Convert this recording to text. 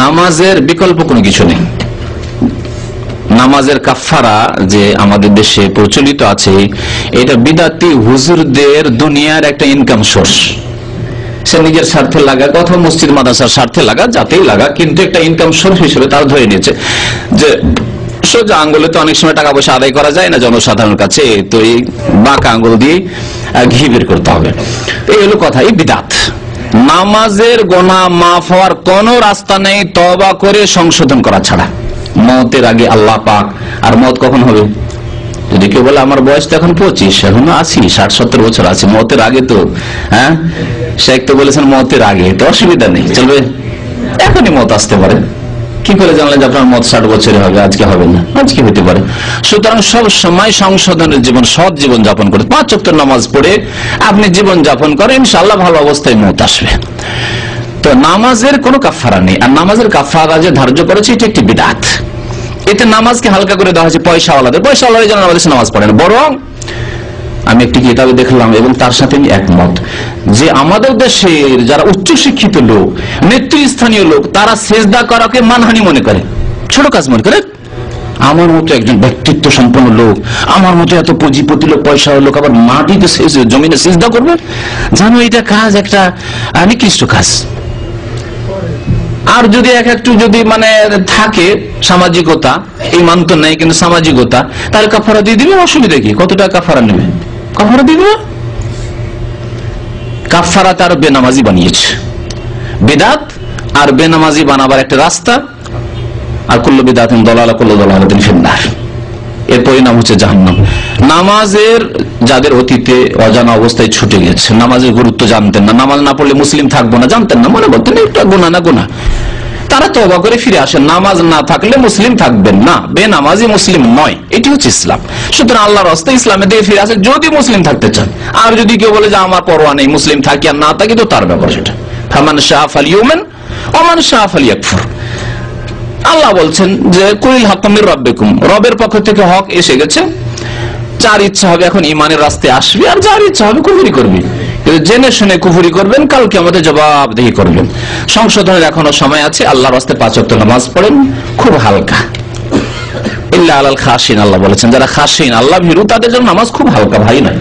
নামাজের বিকল্প কোনো কিছু নেই। নামাজের কাফারা যে আমাদের দেশে প্রচলিত আছে, এটা বিদাতি হুজুরদের দুনিয়ার একটা ইনকাম সোর্স। সে নিজের স্বার্থে লাগা, অথবা মসজিদ মাদ্রাসার স্বার্থে লাগা, যাতেই লাগা, কিন্তু একটা ইনকাম সোর্স হিসেবে তারা ধরে নিয়েছে যে সোজা আঙ্গুলে তো অনেক সময় টাকা পয়সা আদায় করা যায় না জনসাধারণের কাছে, তো এই বাঁকা আঙ্গুল দিয়ে ঘি বের করতে হবে। এই হলো কথা, এই বিদাত। নামাজের গোনা মাফ হওয়ার কোন রাস্তা নেই তওবা করে সংশোধন করা ছাড়া, মওতের আগে আল্লাহ পাক। আর মওত কখন হবে? যদি কেউ বলে আমার বয়স তো এখন 25, এখনো 80, 60-70 বছর আছে, মওতের আগে তো, হ্যাঁ শেখ তো বলেছেন মওতের আগে, তো অসুবিধা নেই, চলবে, এখনই মওত আসতে পারে। কি করে জানলেন যে আপনার মত 60 বছরে হবে? আজকে হবে না, আজকে হতে পারে। সুতরাং সব সময় সংশোধনের জীবন, সৎ জীবন যাপন করে 5 ওয়াক্ত নামাজ পড়ে আপনি জীবন যাপন করেন, ইনশাআল্লাহ ভালো অবস্থায় মত আসবে। তো নামাজের কোনো কাফারা নেই। আর নামাজের কাফারা যে ধার্য করেছে এটা একটি বিদআত। এতে নামাজকে হালকা করে দেওয়া হয়েছে পয়সাওয়ালাদের যেন আমাদের নামাজ পড়েন। বরং আমি একটি কিতাবে দেখলাম এবং তার সাথে আমি একমত যে আমাদের দেশের যারা উচ্চ শিক্ষিত লোক, নেতৃস্থানীয় লোক, তারা সেজদা করাকে মানহানি মনে করে, ছোট কাজ মনে করে। আমার মতো একজন ব্যক্তিত্ব সম্পন্ন লোক, আমার মতো এত পুঁজিপতি লোক, পয়সা লোক আবার মাটিতে জমিনে সেজদা করবে? জানো এটা কাজ একটা নিকৃষ্ট কাজ। আর যদি একটু যদি মানে থাকে সামাজিকতা, ঈমান তো নাই কিন্তু সামাজিকতা, তাহলে কাফারা দিয়ে দিবে, অসুবিধা কি? কত টাকা কাফারা নেবে? কাফারা দিবে। কাফারা তার বেনামাজি বানিয়েছে। বিদআত আর বেনামাজি বানাবার একটা রাস্তা। আর কুল্লু বিদআতিন দালালা কুল্লু দালালাতিন ফিন্নার, এর পরিণাম হচ্ছে জাহান্নাম। নামাজের যাদের অতীতে অজানা অবস্থায় ছুটে গেছে, নামাজের গুরুত্ব জানতেন না, নামাজ না পড়লে মুসলিম থাকবো না জানতেন না, মনে করতেন এটা গুনাহ না গুনাহ, তারা তওবা করে ফিরে আসেন। নামাজ না থাকলে মুসলিম থাকবেন না, বেনামাজি মুসলিম নয়, এটি হচ্ছে ইসলাম। সুতরাং আল্লাহর রাস্তায় ইসলামে দিয়ে ফিরে আসে যদি মুসলিম থাকতে চান। আর যদি কেউ বলে যে আমার পরোয়া নেই, মুসলিম থাকি আর না থাকি, তো তার ব্যাপার সেটা। ফামান শাআ ফালইউমিন ওয়া মান শাআ ফালইয়াকফুর। আল্লাহ বলছেন যে কুলিল হাক্কু মির রাব্বিকুম, রবের পক্ষ থেকে হক এসে গেছে, যার ইচ্ছা হবে এখন ঈমানের রাস্তায় আসবে, আর যার ইচ্ছা হবে কুফরি করবে। কিন্তু জেনে শুনে কুফরি করবেন, কালকে আমাদের জবাবদিহি করবেন। সংশোধনের এখনো সময় আছে। আল্লাহর রাস্তায় 5 ওয়াক্ত নামাজ পড়েন, খুব হালকা। ইল্লা আলাল খাশিন, আল্লাহ বলেছেন যারা খাশিন, আল্লাহ ভীরু, তাদের জন্য নামাজ খুব হালকা, ভারী নয়।